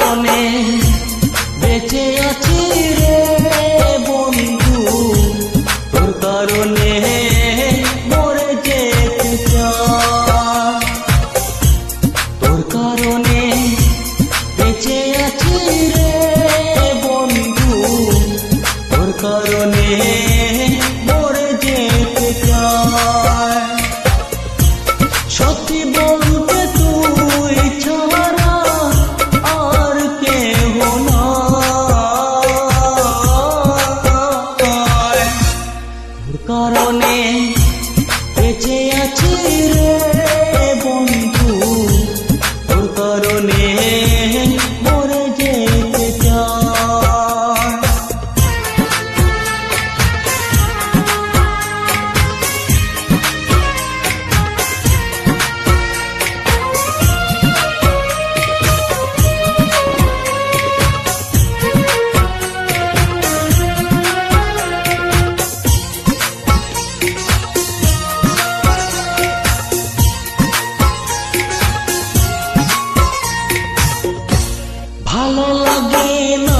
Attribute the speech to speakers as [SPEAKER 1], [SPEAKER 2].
[SPEAKER 1] কারণে বেঁচে আছি রে বন্ধু, তোর কারণে মরে যেতে চাই। তোর কারণে বেঁচে আছি রে বন্ধু, তোর কারণে মরে যেতে চাই। সত্যি বলতে তুই ছাড়া আর কেহ নাই। তোর কারণে বেঁচে আছি রে বন্ধু, তোর কারণে মরে যেতে চাই। ভালো লাগে না